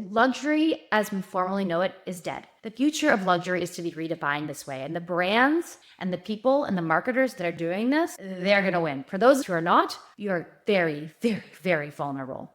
Luxury, as we formally know it, is dead. The future of luxury is to be redefined this way. And the brands and the people and the marketers that are doing this, they're going to win. For those who are not, you are very, very, very vulnerable.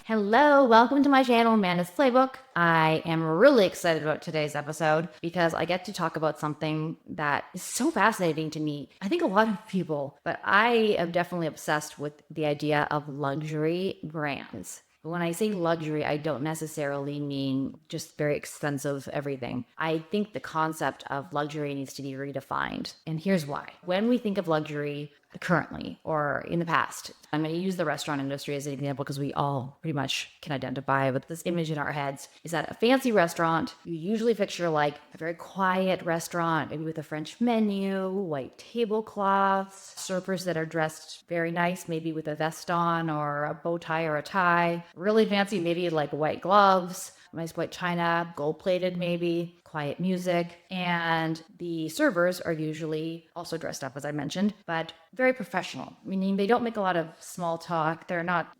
Hello, welcome to my channel, Amanda's Playbook. I am really excited about today's episode because I get to talk about something that is so fascinating to me. I think a lot of people, but I am definitely obsessed with the idea of luxury brands. When I say luxury, I don't necessarily mean just very expensive everything. I think the concept of luxury needs to be redefined. And here's why. When we think of luxury currently or in the past, I'm going to use the restaurant industry as an example because we all pretty much can identify with this image in our heads, is that a fancy restaurant, you usually picture like a very quiet restaurant, maybe with a French menu, white tablecloths, servers that are dressed very nice, maybe with a vest on or a bow tie or a tie, really fancy, maybe like white gloves, nice white china, gold-plated maybe, quiet music, and the servers are usually also dressed up, as I mentioned, but very professional, meaning they don't make a lot of small talk. They're not,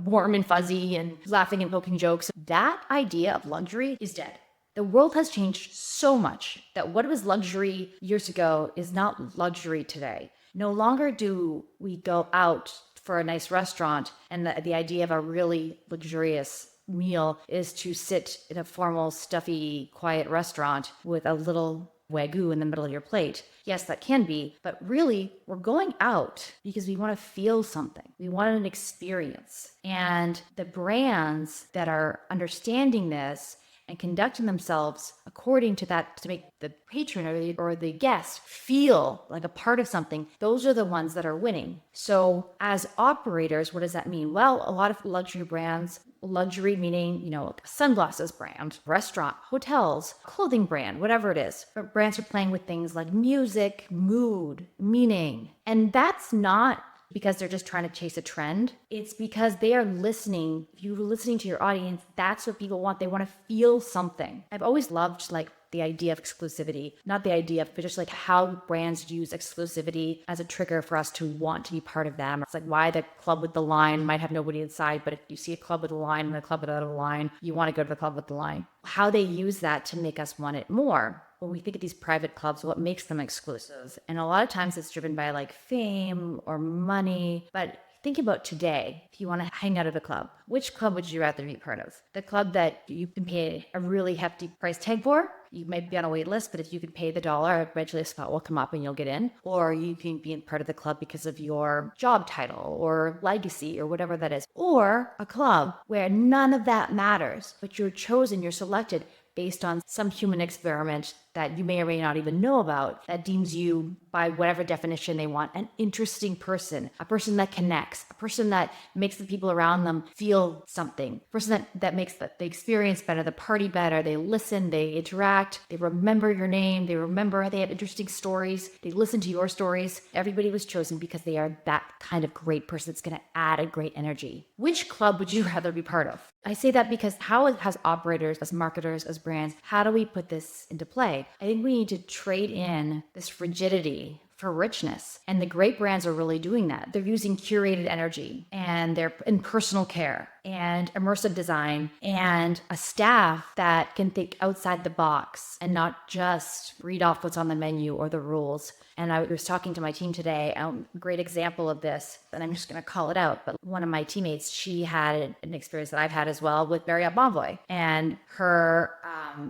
warm and fuzzy and laughing and poking jokes. That idea of luxury is dead. The world has changed so much that what was luxury years ago is not luxury today. No longer do we go out for a nice restaurant and the idea of a really luxurious meal is to sit in a formal, stuffy, quiet restaurant with a little wagyu in the middle of your plate. Yes, that can be, but really, we're going out because we want to feel something. We want an experience. And the brands that are understanding this and conducting themselves according to that to make the patron or the guest feel like a part of something, those are the ones that are winning. So as operators, what does that mean? Well, a lot of luxury brands, luxury meaning, sunglasses brand, restaurant, hotels, clothing brand, whatever it is. But brands are playing with things like music, mood, meaning. And that's not because they're just trying to chase a trend. It's because they are listening. If you're listening to your audience, that's what people want. They want to feel something. I've always loved the idea of exclusivity, not the idea of, but just like how brands use exclusivity as a trigger for us to want to be part of them. It's like why the club with the line might have nobody inside, but if you see a club with a line and a club without a line, you want to go to the club with the line. How they use that to make us want it more. When we think of these private clubs, what makes them exclusive? And a lot of times it's driven by like fame or money, but think about today, if you want to hang out at a club, which club would you rather be part of? The club that you can pay a really hefty price tag for? You might be on a wait list, but if you can pay the dollar, eventually a spot will come up and you'll get in. Or you can be part of the club because of your job title or legacy or whatever that is. Or a club where none of that matters, but you're chosen, you're selected based on some human experiment that you may or may not even know about that deems you, by whatever definition they want, an interesting person, a person that connects, a person that makes the people around them feel something, a person that makes the experience better, the party better. They listen, they interact, they remember your name, they have interesting stories, they listen to your stories. Everybody was chosen because they are that kind of great person that's going to add a great energy. Which club would you rather be part of? I say that because how as operators, as marketers, as brands, how do we put this into play? I think we need to trade in this rigidity for richness. And the great brands are really doing that. They're using curated energy and they're in personal care and immersive design and a staff that can think outside the box and not just read off what's on the menu or the rules. And I was talking to my team today, a great example of this, and I'm just going to call it out. But one of my teammates, she had an experience that I've had as well with Marriott Bonvoy. And her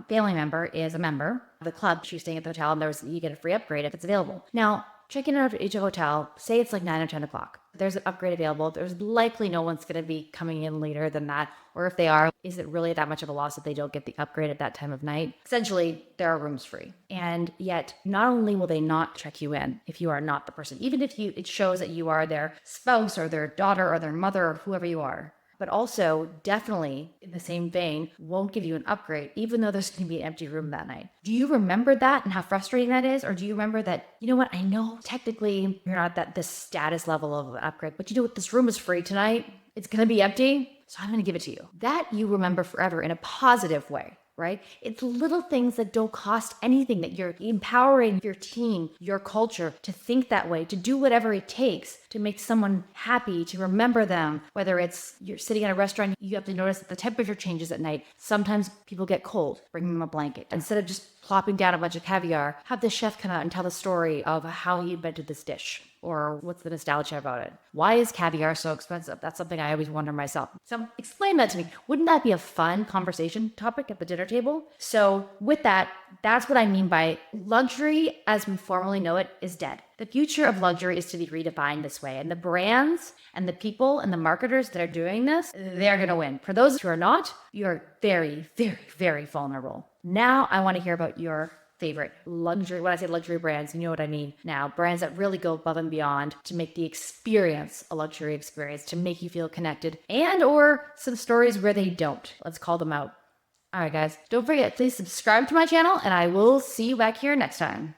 family member is a member of the club. She was staying at the hotel and you get a free upgrade if it's available. Now, checking out at each hotel, say it's like 9 or 10 o'clock. There's an upgrade available. There's likely no one's going to be coming in later than that. Or if they are, is it really that much of a loss that they don't get the upgrade at that time of night? Essentially, there are rooms free. And yet, not only will they not check you in if you are not the person, even if it shows that you are their spouse or their daughter or their mother or whoever you are, but also definitely in the same vein, won't give you an upgrade, even though there's going to be an empty room that night. Do you remember that and how frustrating that is? Or do you remember that, you know what, I know technically you're not at this status level of an upgrade, but you know what, this room is free tonight. It's going to be empty, so I'm going to give it to you. That you remember forever in a positive way. right? It's little things that don't cost anything, that you're empowering your team, your culture to think that way, to do whatever it takes to make someone happy, to remember them. Whether it's you're sitting at a restaurant, you have to notice that the temperature changes at night. Sometimes people get cold, bring them a blanket. Instead of just plopping down a bunch of caviar, have the chef come out and tell the story of how he invented this dish. Or what's the nostalgia about it? Why is caviar so expensive? That's something I always wonder myself. So explain that to me. Wouldn't that be a fun conversation topic at the dinner table? So with that, that's what I mean by luxury as we formally know it is dead. The future of luxury is to be redefined this way. And the brands and the people and the marketers that are doing this, they're going to win. For those who are not, you're very, very, very vulnerable. Now I want to hear about your favorite luxury. When I say luxury brands, you know what I mean. Now, brands that really go above and beyond to make the experience a luxury experience, to make you feel connected, and or some stories where they don't. Let's call them out. All right, guys, don't forget, please subscribe to my channel, and I will see you back here next time.